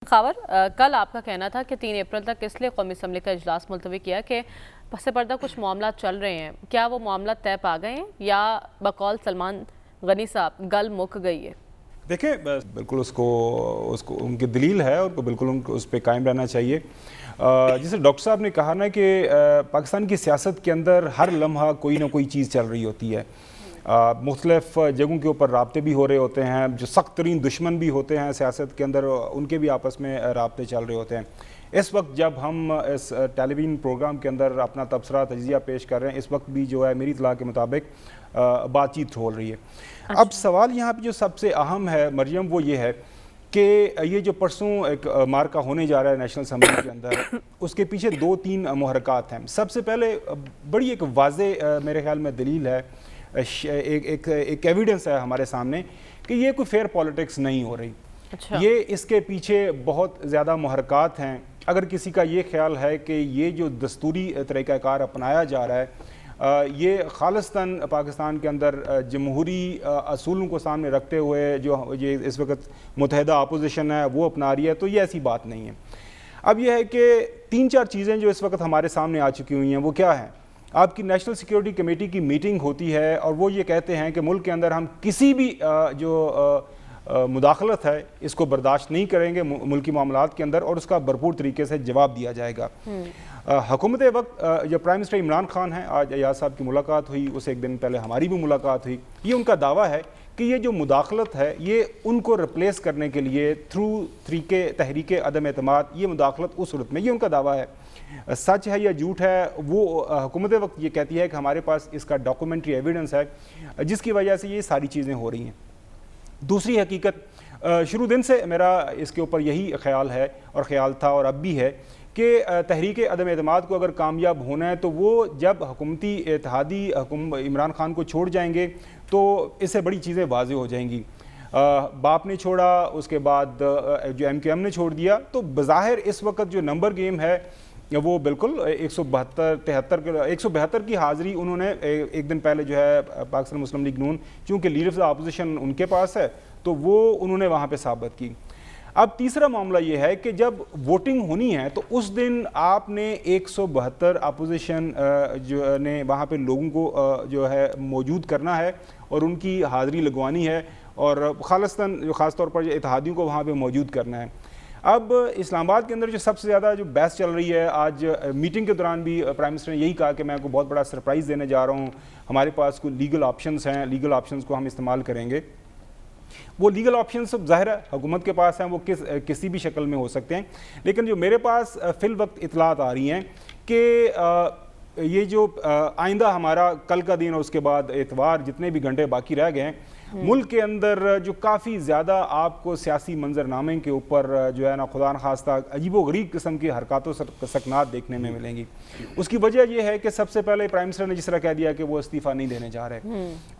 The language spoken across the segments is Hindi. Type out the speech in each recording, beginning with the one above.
खावर कल आपका कहना था कि 3 अप्रैल तक इसलिए कौमी असम्बली का इजलास मुलतवी किया कि पसे पर्दा कुछ मामला चल रहे हैं। क्या वो मामला तय पा गए हैं या बकौल सलमान गनी साहब गल मुक गई है? देखिए, बिल्कुल उसको उसको उनकी दलील है और बिल्कुल उनको उस पर कायम रहना चाहिए। जैसे डॉक्टर साहब ने कहा ना कि पाकिस्तान की सियासत के अंदर हर लम्हा कोई ना कोई चीज़ चल रही होती है। मुख्तलिफ जगहों के ऊपर राब्ते भी हो रहे होते हैं, जो सख्त तरीन दुश्मन भी होते हैं सियासत के अंदर, उनके भी आपस में राब्ते चल रहे होते हैं। इस वक्त जब हम इस टेलीविज़न प्रोग्राम के अंदर अपना तबसरा तजिया पेश कर रहे हैं, इस वक्त भी जो है मेरी इत्तला के मुताबिक बातचीत हो रही है। अच्छा। अब सवाल यहाँ पे जो सबसे अहम है मरियम, वो ये है कि ये जो परसों एक मार्का होने जा रहा है नेशनल असम्बली के अंदर, उसके पीछे 2-3 मुहरकात हैं। सबसे पहले बड़ी एक वाज़े मेरे ख्याल में दलील है, एक एविडेंस है हमारे सामने कि ये कोई फेयर पॉलिटिक्स नहीं हो रही। अच्छा। ये इसके पीछे बहुत ज़्यादा मुहरकात हैं। अगर किसी का ये ख्याल है कि ये जो दस्तूरी तरीक़ाकार अपनाया जा रहा है ये खालिस्तान पाकिस्तान के अंदर जमहूरी असूलों को सामने रखते हुए जो ये इस वक्त मुतहदा अपोजिशन है वो अपना रही है, तो ये ऐसी बात नहीं है। अब यह है कि 3-4 चीज़ें जो इस वक्त हमारे सामने आ चुकी हुई हैं, वो क्या है? आपकी नेशनल सिक्योरिटी कमेटी की मीटिंग होती है और वो ये कहते हैं कि मुल्क के अंदर हम किसी भी मुदाखलत है इसको बर्दाश्त नहीं करेंगे मुल्की मामलात के अंदर, और उसका भरपूर तरीके से जवाब दिया जाएगा। हुकूमत वक्त जो प्राइम मिनिस्टर इमरान खान हैं, आज अयाज साहब की मुलाकात हुई, उससे एक दिन पहले हमारी भी मुलाकात हुई। ये उनका दावा है कि ये जो मुदाखलत है ये उनको रिप्लेस करने के लिए थ्रू तरीके तहरीक अदम एतमाद, ये मुदाखलत उस सूरत में, ये उनका दावा है। सच है या झूठ है वो हुकूमत वक्त ये कहती है कि हमारे पास इसका डॉक्यूमेंट्री एविडेंस है, जिसकी वजह से ये सारी चीज़ें हो रही हैं। दूसरी हकीकत, शुरू दिन से मेरा इसके ऊपर यही ख्याल है और ख्याल था और अब भी है कि तहरीक अदम एतमाद को अगर कामयाब होना है तो वो जब हुकूमती इत्तेहादी इमरान खान को छोड़ जाएंगे तो इससे बड़ी चीज़ें वाज़ेह हो जाएंगी। बाप ने छोड़ा, उसके बाद जो MQM ने छोड़ दिया, तो बज़ाहिर इस वक्त जो नंबर गेम है वो बिल्कुल 172 की हाज़िरी उन्होंने एक दिन पहले जो है पाकिस्तान मुस्लिम लीग नून, चूँकि लीडर ऑफ द अपोजिशन उनके पास है, तो वो उन्होंने वहाँ पे साबित की। अब तीसरा मामला ये है कि जब वोटिंग होनी है तो उस दिन आपने 172 अपोजिशन जो ने वहाँ पे लोगों को जो है मौजूद करना है और उनकी हाज़िरी लगवानी है, और खालिस्तान जो ख़ास तौर पर इत्तेहादियों को वहाँ पे मौजूद करना है। अब इस्लामाबाद के अंदर जो सबसे ज़्यादा जो बहस चल रही है, आज मीटिंग के दौरान भी प्राइम मिनिस्टर ने यही कहा कि मैं आपको बहुत बड़ा सरप्राइज़ देने जा रहा हूँ, हमारे पास कोई लीगल ऑप्शंस हैं, लीगल ऑप्शंस को हम इस्तेमाल करेंगे। वो लीगल ऑप्शंस ज़ाहिर है हुकूमत के पास हैं, वो किसी भी शक्ल में हो सकते हैं, लेकिन जो मेरे पास फिल वक्त इतलात आ रही हैं कि ये जो आइंदा हमारा कल का दिन और उसके बाद एतवार जितने भी घंटे बाकी रह गए हैं, मुल्क के अंदर जो काफ़ी ज़्यादा आपको सियासी मंजरनामे के ऊपर जो है ना खुदा न खास्ता अजीबो गरीब किस्म की हरकतों सकनात देखने में मिलेंगी। उसकी वजह यह है कि सबसे पहले प्राइम मिनिस्टर ने जिस तरह कह दिया कि वो इस्तीफ़ा नहीं देने जा रहे।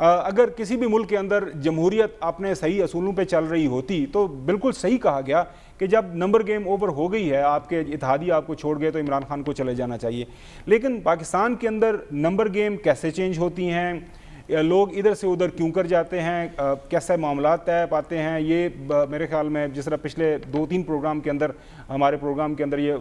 अगर किसी भी मुल्क के अंदर जमहूरियत अपने सही असूलों पर चल रही होती तो बिल्कुल सही कहा गया कि जब नंबर गेम ओवर हो गई है, आपके इत्तेहादी आपको छोड़ गए, तो इमरान खान को चले जाना चाहिए। लेकिन पाकिस्तान के अंदर नंबर गेम कैसे चेंज होती हैं, लोग इधर से उधर क्यों कर जाते हैं, कैसे मामला तय पाते हैं, ये मेरे ख्याल में जिस तरह पिछले 2-3 प्रोग्राम के अंदर हमारे प्रोग्राम के अंदर ये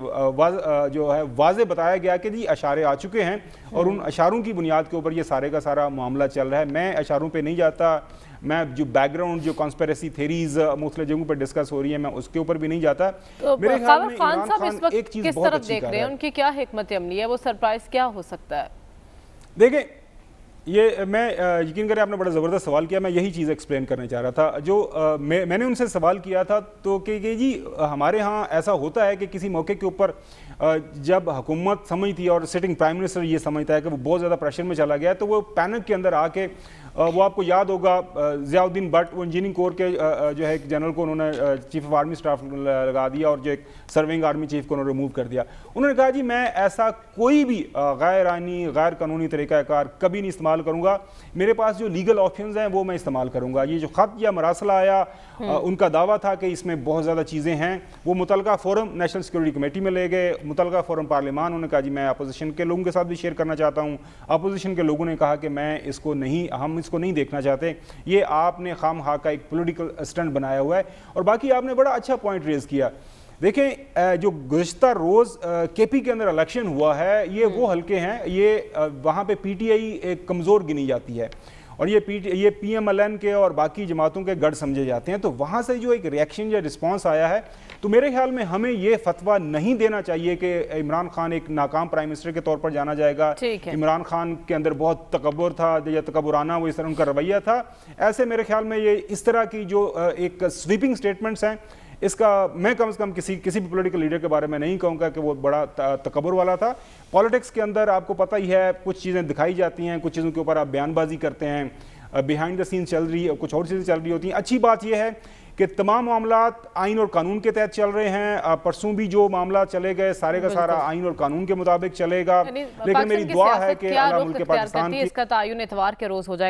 जो है वाज़े बताया गया कि जी अशारे आ चुके हैं और उन अशारों की बुनियाद के ऊपर ये सारे का सारा मामला चल रहा है। मैं अशारों पे नहीं जाता, मैं जो बैकग्राउंड जो कॉन्स्पिरेसी थेरीज मुख्तलिफ जगहों पर डिस्कस हो रही है मैं उसके ऊपर भी नहीं जाता। तो मेरे ख्याल में खान इमरान साहब खान इस वक्त एक चीज़ किस बहुत तरफ अच्छी देख कर रहे रहा हैं, है। उनकी क्या हिकमत अमली है, वो सरप्राइज क्या हो सकता है? देखिए, ये मैं यकीन करें आपने बड़ा ज़बरदस्त सवाल किया, मैं यही चीज़ एक्सप्लेन करने चाह रहा था। जो मैंने उनसे सवाल किया था तो कि जी हमारे यहाँ ऐसा होता है कि किसी मौके के ऊपर जब हुकूमत समझती है और सिटिंग प्राइम मिनिस्टर ये समझता है कि वो बहुत ज़्यादा प्रेशर में चला गया है, तो वो पैनिक के अंदर आके वो आपको याद होगा ज़ियाउद्दीन भट्ट, वो इंजीनियरिंग कोर के जो है एक जनरल को उन्होंने चीफ ऑफ आर्मी स्टाफ लगा दिया और जो एक सर्विंग आर्मी चीफ को उन्होंने रिमूव कर दिया। उन्होंने कहा जी मैं ऐसा कोई भी गैर आइनी गैर कानूनी तरीक़ाकार कभी नहीं इस्तेमाल करूँगा, मेरे पास जो लीगल ऑप्शंस हैं वो मैं इस्तेमाल करूँगा। ये जो ख़त या मरासला आया, उनका दावा था कि इसमें बहुत ज़्यादा चीज़ें हैं, वो मुतलका फ़ोरम नेशनल सिक्योरिटी कमेटी में ले गए, मुतलका फ़ोरम पार्लियामान, उन्होंने कहा जी मैं अपोजिशन के लोगों के साथ भी शेयर करना चाहता हूँ। अपोजिशन के लोगों ने कहा कि मैं इसको नहीं, हम इसको नहीं देखना चाहते, ये आपने खामखा का एक पॉलिटिकल स्टंट बनाया हुआ है। और बाकी आपने बड़ा अच्छा पॉइंट रेज़ किया देखें जो गुज़िश्ता रोज़ केपी के अंदर इलेक्शन हुआ है, ये वो हल्के हैं, ये वहाँ पे पीटीआई एक कमज़ोर गिनी जाती है और ये पीएमएलएन के और बाकी जमातों के गढ़ समझे जाते हैं। तो वहाँ से जो एक रिएक्शन या रिस्पांस आया है, तो मेरे ख्याल में हमें ये फतवा नहीं देना चाहिए कि इमरान खान एक नाकाम प्राइम मिनिस्टर के तौर पर जाना जाएगा। इमरान खान के अंदर बहुत तकब्बुर था या तकब्बुराना वो इस तरह उनका रवैया था। ऐसे मेरे ख्याल में ये इस तरह की जो एक स्वीपिंग स्टेटमेंट्स हैं, इसका मैं कम से कम किसी भी पॉलिटिकल लीडर के बारे में नहीं कहूँगा कि वो बड़ा तकब्बुर वाला था। पॉलिटिक्स के अंदर आपको पता ही है, कुछ चीज़ें दिखाई जाती हैं, कुछ चीज़ों के ऊपर आप बयानबाजी करते हैं, बिहाइंड द सीन चल रही है, कुछ और चीज़ें चल रही होती हैं। अच्छी बात यह है कि तमाम मामलात आइन और कानून के तहत चल रहे हैं। परसों भी जो मामला चले गए सारे का सारा आइन और कानून के मुताबिक चलेगा। लेकिन मेरी दुआ है कि अल्लाह मुल्क के पाकिस्तान की इसका तायुन इतवार के रोज़ हो जाए।